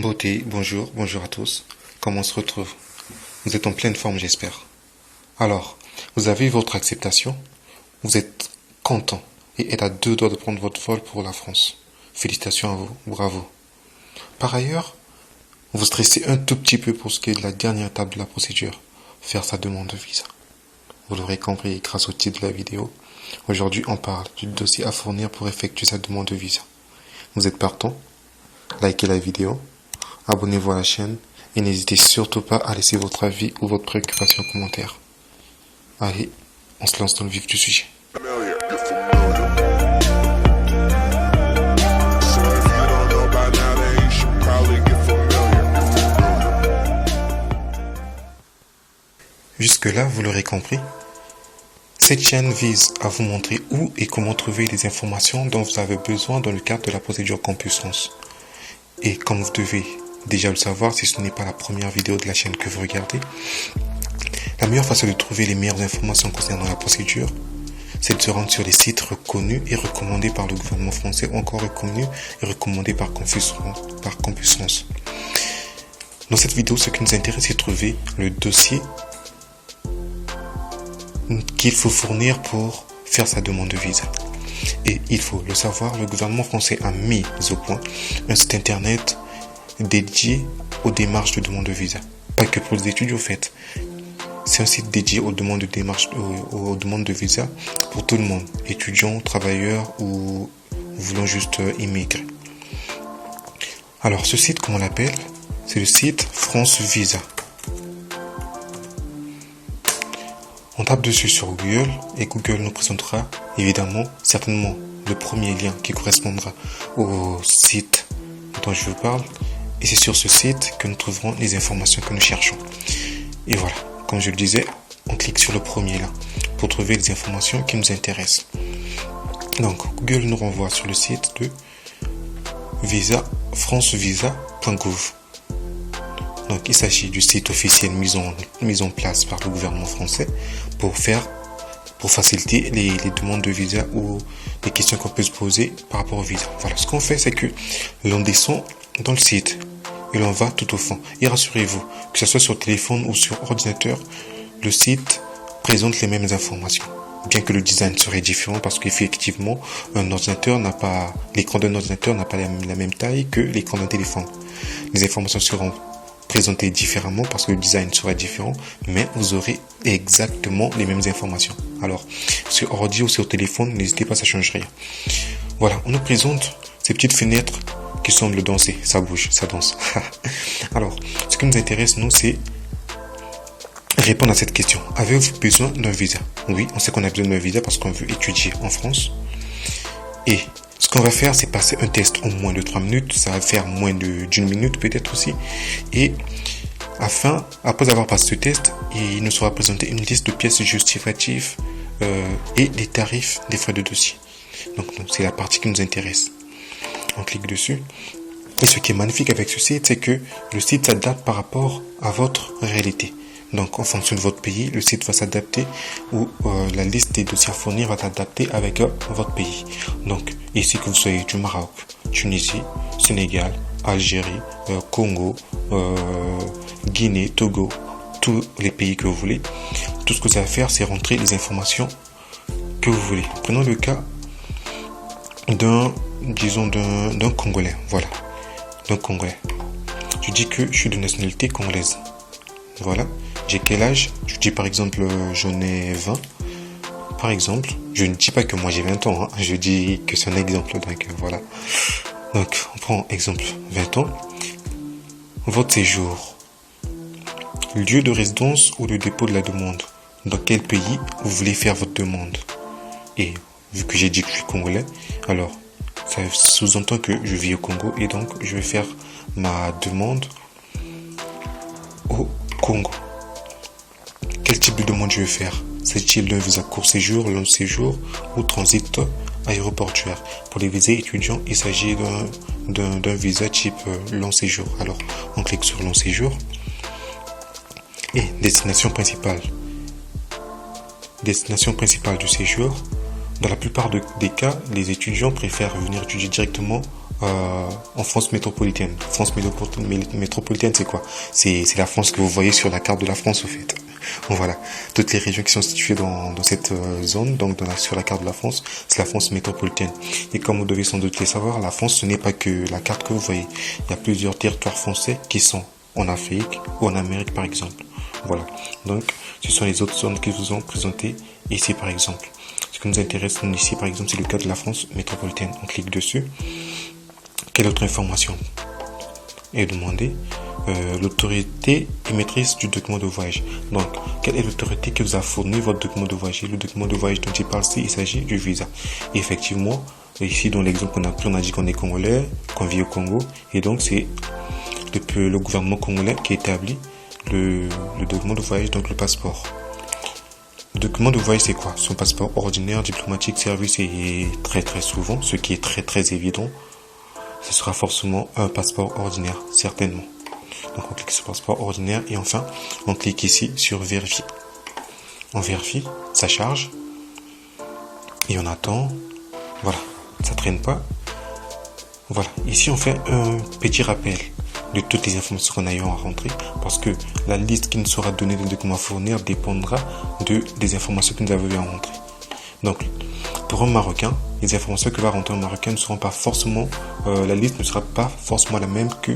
Beauté, bonjour à tous. Comment on se retrouve? Vous êtes en pleine forme, j'espère. Alors, vous avez eu votre acceptation, vous êtes content et êtes à deux doigts de prendre votre vol pour la France. Félicitations à vous, bravo. Par ailleurs, vous stressez un tout petit peu pour ce qui est de la dernière étape de la procédure, faire sa demande de visa. Vous l'aurez compris grâce au titre de la vidéo. Aujourd'hui, on parle du dossier à fournir pour effectuer sa demande de visa. Vous êtes partant? Likez la vidéo. Abonnez-vous à la chaîne et n'hésitez surtout pas à laisser votre avis ou votre préoccupation en commentaire. Allez, on se lance dans le vif du sujet. Jusque-là, vous l'aurez compris, cette chaîne vise à vous montrer où et comment trouver les informations dont vous avez besoin dans le cadre de la procédure Campus France. Et comme vous devez déjà le savoir, si ce n'est pas la première vidéo de la chaîne que vous regardez, la meilleure façon de trouver les meilleures informations concernant la procédure, c'est de se rendre sur les sites reconnus et recommandés par le gouvernement français ou encore reconnus et recommandés par Campus France. Dans cette vidéo, ce qui nous intéresse, c'est de trouver le dossier qu'il faut fournir pour faire sa demande de visa. Et il faut le savoir, le gouvernement français a mis au point un site internet dédié aux démarches de demande de visa. Pas que pour les études, au fait. C'est un site dédié aux demandes de visa pour tout le monde, étudiants, travailleurs ou voulant juste immigrer. Alors ce site, comment on l'appelle? C'est le site France Visa. On tape dessus sur Google et Google nous présentera évidemment, certainement, le premier lien qui correspondra au site dont je vous parle. Et c'est sur ce site que nous trouverons les informations que nous cherchons. Et voilà, comme je le disais, on clique sur le premier lien pour trouver les informations qui nous intéressent. Donc, Google nous renvoie sur le site de francevisa.gouv. Donc, il s'agit du site officiel mis en place par le gouvernement français pour faciliter les demandes de visa ou les questions qu'on peut se poser par rapport au visa. Voilà, ce qu'on fait, c'est que l'on descend dans le site et l'on va tout au fond. Et rassurez-vous, que ce soit sur téléphone ou sur ordinateur, le site présente les mêmes informations. Bien que le design serait différent parce qu'effectivement, l'écran d'un ordinateur n'a pas la même taille que l'écran d'un téléphone. Les informations seront présentées différemment parce que le design sera différent, mais vous aurez exactement les mêmes informations. Alors, sur ordi ou sur téléphone, n'hésitez pas, ça change rien. Voilà, on nous présente ces petites fenêtres qui semblent danser, ça bouge, ça danse. Alors, ce qui nous intéresse, nous, c'est répondre à cette question. Avez-vous besoin d'un visa? Oui, on sait qu'on a besoin d'un visa parce qu'on veut étudier en France. Et ce qu'on va faire, c'est passer un test en moins de 3 minutes. Ça va faire moins d'une minute peut-être aussi. Et après avoir passé ce test, il nous sera présenté une liste de pièces justificatives et les tarifs des frais de dossier. Donc, c'est la partie qui nous intéresse. On clique dessus. Et ce qui est magnifique avec ce site, c'est que le site s'adapte par rapport à votre réalité. Donc, en fonction de votre pays, le site va s'adapter ou la liste des dossiers à fournir va s'adapter avec votre pays. Donc, ici que vous soyez du Maroc, Tunisie, Sénégal, Algérie, Congo, Guinée, Togo, tous les pays que vous voulez, tout ce que vous avez à faire, c'est rentrer les informations que vous voulez. Prenons le cas d'un Congolais. Voilà, d'un Congolais. Je dis que je suis de nationalité congolaise. Voilà. J'ai quel âge? Je dis par exemple, j'en ai 20. Par exemple, je ne dis pas que moi j'ai 20 ans. Je dis que c'est un exemple. Donc voilà. Donc on prend exemple 20 ans. Votre séjour. Lieu de résidence ou le dépôt de la demande. Dans quel pays vous voulez faire votre demande? Et vu que j'ai dit que je suis congolais, alors ça sous-entend que je vis au Congo et donc je vais faire ma demande au Congo. Quel type de demande je vais faire? S'agit-il d'un visa court séjour, long séjour ou transit aéroportuaire? Pour les visas étudiants, il s'agit d'un visa type long séjour. Alors, on clique sur long séjour. Et destination principale. Destination principale du séjour. Dans la plupart des cas, les étudiants préfèrent venir étudier directement en France métropolitaine. Métropolitaine, c'est quoi? C'est la France que vous voyez sur la carte de la France, au fait. Voilà. Toutes les régions qui sont situées dans cette zone, donc sur la carte de la France, c'est la France métropolitaine. Et comme vous devez sans doute le savoir, la France, ce n'est pas que la carte que vous voyez. Il y a plusieurs territoires français qui sont en Afrique ou en Amérique, par exemple. Voilà. Donc, ce sont les autres zones qui vous ont présentées ici, par exemple. Ce qui nous intéresse ici, par exemple, c'est le cas de la France métropolitaine. On clique dessus. Quelle autre information est demandée? L'autorité émettrice du document de voyage. Donc, quelle est l'autorité qui vous a fourni votre document de voyage? Et le document de voyage dont il parle, il s'agit du visa. Et effectivement, ici, dans l'exemple qu'on a pris, on a dit qu'on est congolais, qu'on vit au Congo. Et donc, c'est le gouvernement congolais qui établit le document de voyage, donc le passeport. Le document de voyage, c'est quoi? Son passeport ordinaire, diplomatique, service, et très très souvent, ce qui est très très évident, ce sera forcément un passeport ordinaire, certainement. Donc on clique sur passeport ordinaire et enfin on clique ici sur vérifier. On vérifie, ça charge et on attend. Voilà, ça traîne pas. Voilà, ici on fait un petit rappel de toutes les informations qu'on a eu à rentrer parce que la liste qui nous sera donnée des documents à fournir dépendra des informations que nous avons eu à rentrer. Donc, pour un Marocain, les informations que va rentrer un Marocain ne seront pas forcément, la liste ne sera pas forcément la même que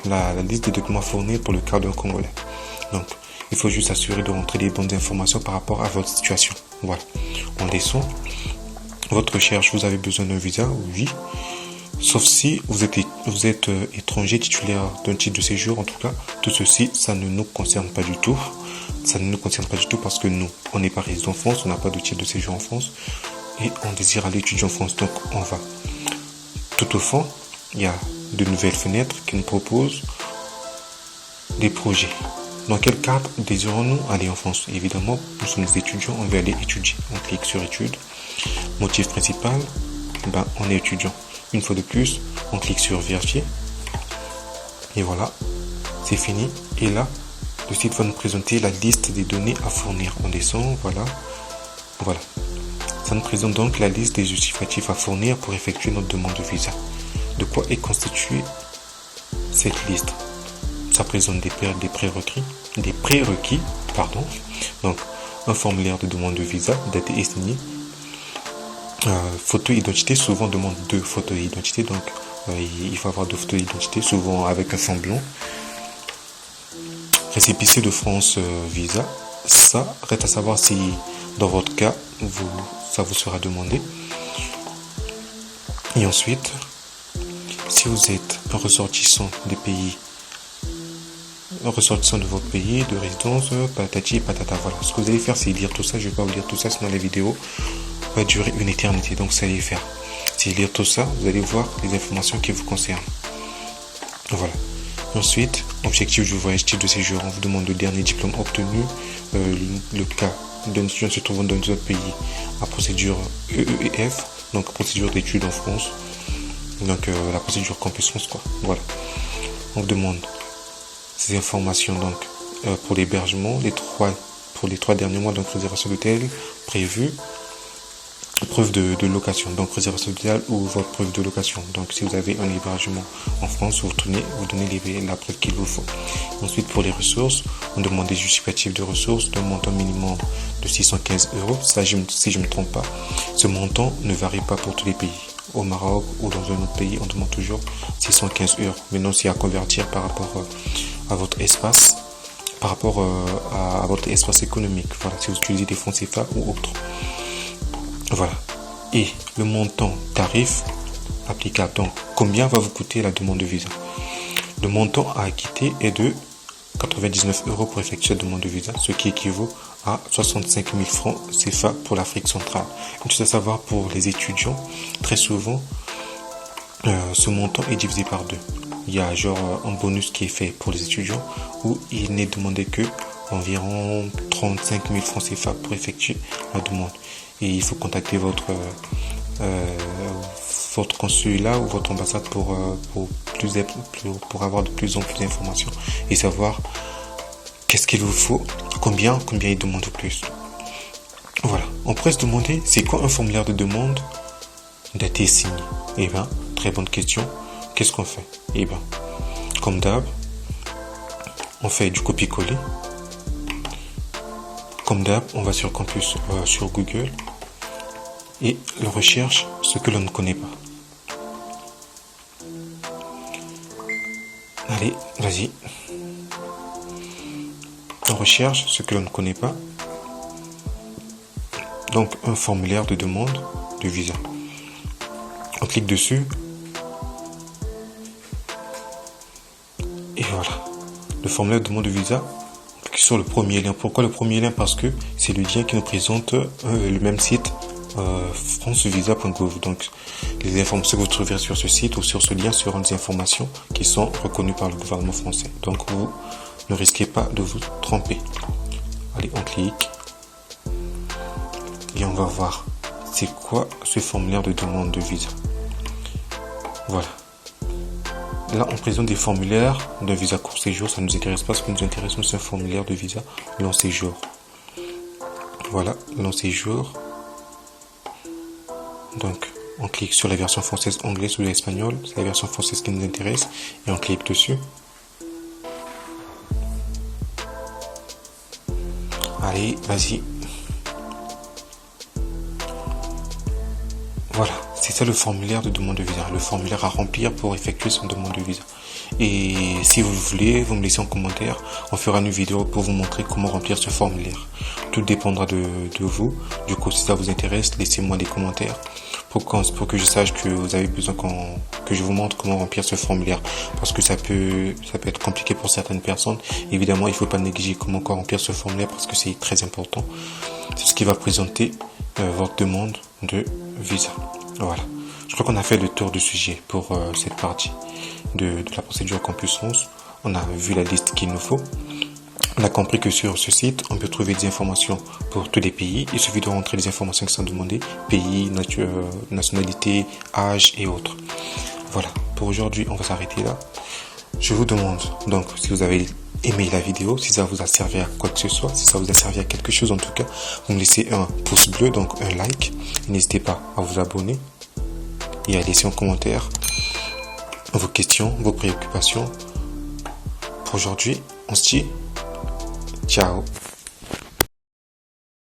la liste des documents fournis pour le cas d'un Congolais. Donc, il faut juste s'assurer de rentrer les bonnes informations par rapport à votre situation. Voilà. On descend. Votre recherche, vous avez besoin d'un visa? Oui. Sauf si vous êtes étranger titulaire d'un titre de séjour, en tout cas, tout ceci, ça ne nous concerne pas du tout. Ça ne nous concerne pas du tout parce que nous, on n'est pas résident en France, on n'a pas de titre de séjour en France et on désire aller étudier en France. Donc, on va. Tout au fond, il y a de nouvelles fenêtres qui nous proposent des projets. Dans quel cadre désirons-nous aller en France? Évidemment, nous sommes des étudiants, on veut aller étudier. On clique sur études. Motif principal, on est étudiant. Une fois de plus, on clique sur vérifier. Et voilà, c'est fini. Et là, le site va nous présenter la liste des données à fournir. On descend, voilà. Voilà. Ça nous présente donc la liste des justificatifs à fournir pour effectuer notre demande de visa. De quoi est constituée cette liste? Ça présente des prérequis, donc un formulaire de demande de visa daté et signé. Photo identité, souvent on demande 2 photos d'identité, donc il faut avoir 2 photos d'identité, souvent avec un fond blanc. Récépissé de France Visa, ça reste à savoir si dans votre cas ça vous sera demandé. Et ensuite, si vous êtes un ressortissant de votre pays de résidence, patati patata. Voilà, ce que vous allez faire, c'est lire tout ça. Je vais pas vous lire tout ça, sinon la vidéo va durer une éternité. Donc ça allez faire, c'est lire tout ça, vous allez voir les informations qui vous concernent. Voilà. Ensuite, objectif du voyage, type de séjour. On vous demande le dernier diplôme obtenu. Le cas d'un étudiant se trouvant dans un autre pays à procédure EEF, donc procédure d'études en France. Donc la procédure Campus France, quoi. Voilà. On vous demande ces informations donc pour l'hébergement, pour les 3 derniers mois, donc réservation d'hôtel prévue. Preuve de location, donc réservation d'hôtel ou votre preuve de location. Donc si vous avez un hébergement en France, vous donnez la preuve qu'il vous faut. Ensuite, pour les ressources, on demande des justificatifs de ressources d'un montant minimum de 615 €. Ça, si je ne me trompe pas, ce montant ne varie pas pour tous les pays. Au Maroc ou dans un autre pays, on demande toujours 615 €. Maintenant, c'est à convertir par rapport à votre espace, à votre espace économique. Voilà, si vous utilisez des fonds CFA ou autres. Voilà. Et le montant tarif applicable. Donc, combien va vous coûter la demande de visa? Le montant à acquitter est de 99 € pour effectuer la demande de visa, ce qui équivaut à 65 000 francs CFA pour l'Afrique centrale. Une chose à savoir pour les étudiants, très souvent, ce montant est divisé par 2. Il y a un bonus qui est fait pour les étudiants où il n'est demandé que environ 35 000 francs CFA pour effectuer la demande. Et il faut contacter votre consulat ou votre ambassade pour avoir de plus en plus d'informations et savoir qu'est-ce qu'il vous faut, combien il demande de plus. Voilà. On pourrait se demander, c'est quoi un formulaire de demande daté et signé? Eh bien, très bonne question. qu'est-ce qu'on fait? Eh bien, comme d'hab, on fait du copier-coller. Comme d'hab, on va sur campus, sur Google et on recherche ce que l'on ne connaît pas. Allez, vas-y. On recherche ce que l'on ne connaît pas. Donc, un formulaire de demande de visa. On clique dessus. Et voilà. Le formulaire de demande de visa. On clique sur le premier lien. Pourquoi le premier lien? Parce que c'est le lien qui nous présente le même site, francevisa.gouv. Donc, les informations que vous trouverez sur ce site ou sur ce lien seront des informations qui sont reconnues par le gouvernement français. Donc, vous ne risquez pas de vous tromper. Allez, on clique. Et on va voir c'est quoi ce formulaire de demande de visa. Voilà. Là, on présente des formulaires de visa court séjour. Ça ne nous intéresse pas. Ce qui nous intéresse, c'est un formulaire de visa long séjour. Voilà, long séjour. Donc, on clique sur la version française, anglaise ou espagnole. C'est la version française qui nous intéresse. Et on clique dessus. Allez, vas-y. Voilà, c'est ça le formulaire de demande de visa, le formulaire à remplir pour effectuer son demande de visa. Et si vous voulez, vous me laissez en commentaire, on fera une vidéo pour vous montrer comment remplir ce formulaire. Tout dépendra de vous. Du coup, si ça vous intéresse, laissez-moi des commentaires pour que je sache que vous avez besoin que je vous montre comment remplir ce formulaire. Parce que ça peut être compliqué pour certaines personnes. Évidemment, il ne faut pas négliger comment remplir ce formulaire parce que c'est très important. C'est ce qui va présenter votre demande de visa. Voilà. Je crois qu'on a fait le tour du sujet pour cette partie de la procédure Campus 11. On a vu la liste qu'il nous faut. On a compris que sur ce site, on peut trouver des informations pour tous les pays. Il suffit de rentrer les informations qui sont demandées. Pays, nationalité, âge et autres. Voilà. Pour aujourd'hui, on va s'arrêter là. Je vous demande donc si vous avez aimé la vidéo, si ça vous a servi à quoi que ce soit, si ça vous a servi à quelque chose en tout cas, vous me laissez un pouce bleu, donc un like. N'hésitez pas à vous abonner et à laisser en commentaire vos questions, vos préoccupations. Pour aujourd'hui, on se dit ciao.